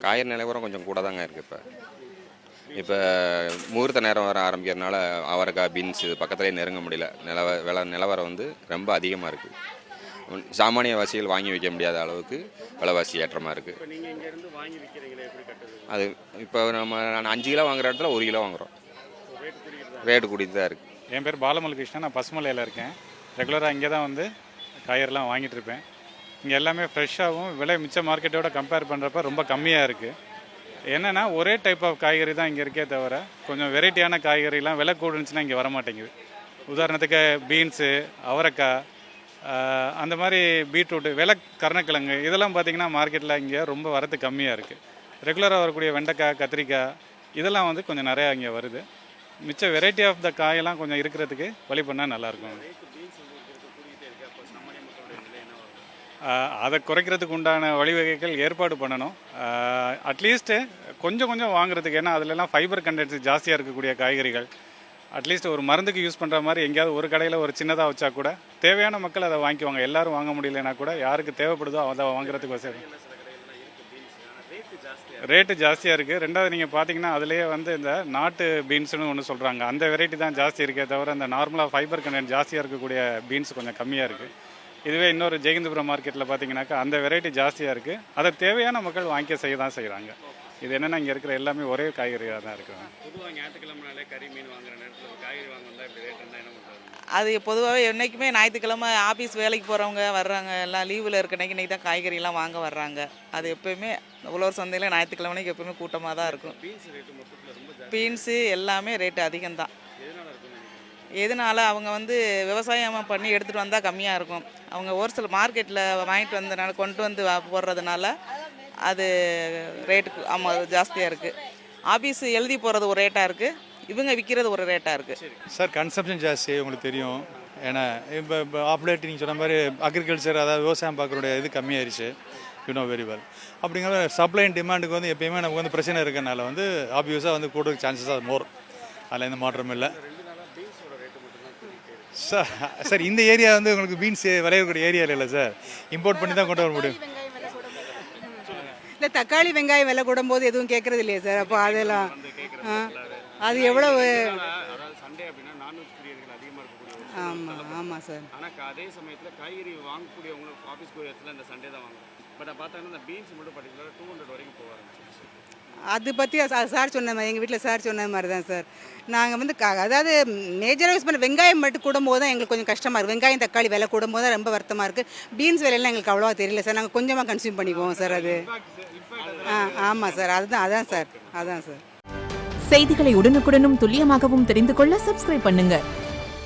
காய்கறி நிலவரம் கொஞ்சம் கூட தாங்க இருக்குது. இப்போ முகூர்த்த நேரம் வர ஆரம்பிக்கிறதுனால அவரைக்காய், பீன்ஸ் இது பக்கத்துலேயே நெருங்க முடியல. நிலவரம் வந்து ரொம்ப அதிகமாக இருக்குது. சாமானிய வாசிகள் வாங்கி வைக்க முடியாத அளவுக்கு விலைவாசி ஏற்றமாக இருக்குது. இப்போ நீங்கள் இங்கேருந்து வாங்கி விற்கிறீங்களே எப்படி கட்டுறது? அது இப்போ நான் 5 கிலோ வாங்குற இடத்துல 1 கிலோ வாங்குகிறோம். ரேட்டு கூட்டிகிட்டு தான் இருக்குது. என் பேர் பாலமல் கிருஷ்ணன். நான் பசுமலையில் இருக்கேன். ரெகுலராக இங்கே தான் வந்து காய்கறிலாம் வாங்கிட்டு இருப்பேன். இங்கே எல்லாமே ஃப்ரெஷ்ஷாகவும் விலை மிச்ச மார்க்கெட்டோட கம்பேர் பண்ணுறப்ப ரொம்ப கம்மியாக இருக்குது. என்னென்னா ஒரே டைப் ஆஃப் காய்கறி தான் இங்கே இருக்கே தவிர கொஞ்சம் வெரைட்டியான காய்கறிலாம் விலை கூடுனுச்சுன்னா இங்கே வர மாட்டேங்குது. உதாரணத்துக்கு பீன்ஸு, அவரைக்காய், அந்த மாதிரி பீட்ரூட்டு, கருணக்கிழங்கு இதெல்லாம் பார்த்திங்கன்னா மார்க்கெட்டில் இங்கே ரொம்ப வரத்து கம்மியாக இருக்குது. ரெகுலராக வரக்கூடிய வெண்டைக்காய், கத்திரிக்காய் இதெல்லாம் வந்து கொஞ்சம் நிறையா இங்கே வருது. மிச்ச வெரைட்டி ஆஃப் த காயெல்லாம் கொஞ்சம் இருக்கிறதுக்கு வழி பண்ணால் நல்லாயிருக்கும். அதை குறைக்கிறதுக்கு உண்டான வழிவகைகள் ஏற்பாடு பண்ணணும். அட்லீஸ்ட்டு கொஞ்சம் கொஞ்சம் வாங்குறதுக்கு, ஏன்னா அதிலெல்லாம் ஃபைபர் கண்டென்ட்ஸ் ஜாஸ்தியாக இருக்கக்கூடிய காய்கறிகள் அட்லீஸ்ட் ஒரு மருந்துக்கு யூஸ் பண்ணுற மாதிரி எங்கேயாவது ஒரு கடையில் ஒரு சின்னதாக வச்சா கூட தேவையான மக்கள் அதை வாங்கிக்குவாங்க. எல்லோரும் வாங்க முடியலன்னா கூட யாருக்கு தேவைப்படுதோ அதை வாங்குறதுக்கு வசதி. ரேட்டு ஜாஸ்தியாக இருக்குது. ரெண்டாவது நீங்கள் பார்த்தீங்கன்னா அதிலேயே வந்து இந்த நாட்டு பீன்ஸ்னு ஒன்று சொல்கிறாங்க. அந்த வெரைட்டி தான் ஜாஸ்தி இருக்கே தவிர அந்த நார்மலாக ஃபைபர் கண்டென்ட் ஜாஸ்தியாக இருக்கக்கூடிய பீன்ஸ் கொஞ்சம் கம்மியாக இருக்குது. இதுவே இன்னொரு ஜெயகிந்தபுரம் மார்க்கெட்டில் பார்த்தீங்கன்னாக்கா அந்த வெரைட்டி ஜாஸ்தியாக இருக்குது. அதை தேவையான மக்கள் வாங்கி செய்ய தான் செய்கிறாங்க. இது என்னென்னா இங்கே இருக்கிற எல்லாமே ஒரே காய்கறியாக தான் இருக்குது. பொதுவாக ஞாயிற்றுக்கிழமைனாலே கறி மீன் வாங்குற நேரத்தில் காய்கறி வாங்கினா இப்படி ரேட் இருந்தால் என்ன பண்ணுறது? அது பொதுவாகவே என்றைக்குமே ஞாயிற்றுக்கிழமை ஆஃபீஸ் வேலைக்கு போகிறவங்க வர்றாங்க, எல்லாம் லீவில் இருக்க அன்றைக்கி தான் காய்கறிலாம் வாங்க வர்றாங்க. அது எப்போயுமே உழவர் சந்தையில் ஞாயிற்றுக்கிழமைக்கு எப்போயுமே கூட்டமாக தான் இருக்கும். பீன்ஸ் ரேட்டு மொத்தத்தில் ரொம்ப பீன்ஸு எல்லாமே ரேட்டு அதிகம்தான். எதனால் இருக்குன்னு நினைக்கிறீங்க? எதனால் அவங்க வந்து விவசாயம் பண்ணி எடுத்துகிட்டு வந்தால் கம்மியாக இருக்கும். அவங்க ஒரு சில மார்க்கெட்டில் வாங்கிட்டு வந்ததுனால கொண்டு வந்து போடுறதுனால அது ரேட்டு ஜாஸ்தியாக இருக்குது. ஆஃபீஸு எழுதி போகிறது ஒரு ரேட்டாக இருக்குது, இவங்க விற்கிறது ஒரு ரேட்டாக இருக்குது. சார் கன்சம்ஷன் ஜாஸ்தி உங்களுக்கு தெரியும். ஏன்னா இப்போ ஆப்லேட் நீங்கள் சொன்ன மாதிரி அக்ரிகல்ச்சர், அதாவது விவசாயம் பார்க்குறோடைய இது கம்மியாயிருச்சு. You know very well. அப்படிங்கிற சப்ளை அண்ட் டிமாண்டுக்கு வந்து எப்பயுமே நமக்கு வந்து பிரச்சனை இருக்கிறனால வந்து ஆப்வியஸாக வந்து கூடுறதுக்கு சான்சஸ் அது மோர். அதில் எந்த மாற்றமும் இல்லை சார். சார் இந்த ஏரியா வந்து உங்களுக்கு பீன்ஸ் விளையக்கூடிய ஏரியா இல்லை சார். இம்போர்ட் பண்ணி தான் கொண்டு வர முடியும். இல்லை தக்காளி வெங்காயம் விலை கூடும்போது எதுவும் கேட்குறது இல்லையா சார்? அப்போ அதெல்லாம் அது எவ்வளவு? சண்டே அப்படின்னா நான்வெஜ் பிரியர்கள் அதிகமாக இருக்கக்கூடிய. ஆமாம் ஆமாம் சார். ஆனால் அதே சமயத்தில் காய்கறி வாங்கக்கூடியவங்களும் ஆஃபீஸ் போய் இடத்துல இந்த சண்டே தான் வாங்குவோம். பட் பார்த்தாங்கன்னா இந்த பீன்ஸ் மட்டும் பர்டிகுலராக 200 வரைக்கும் போக ஆரம்பிச்சிருச்சு. அது பற்றி சார் சொன்ன மாதிரி, எங்கள் வீட்டில் சார் சொன்ன மாதிரி தான் சார். நாங்கள் வந்து அதாவது மேஜராக யூஸ் பண்ண வெங்காயம் மட்டும் கூடும்போது தான் எங்களுக்கு கொஞ்சம் கஷ்டமாக இருக்குது. வெங்காயம் தக்காளி விலை கூடும்போது தான் ரொம்ப வருத்தமாக இருக்குது. பீன்ஸ் விலையெல்லாம் எங்களுக்கு அவ்வளோவா தெரியல சார். நாங்கள் கொஞ்சமாக கன்சியூம் பண்ணிக்குவோம் சார். அது ஆமாம் சார். அதான் சார். செய்திகளை உடனுக்குடனும் துல்லியமாகவும் தெரிந்து கொள்ள சப்ஸ்கிரைப் பண்ணுங்க.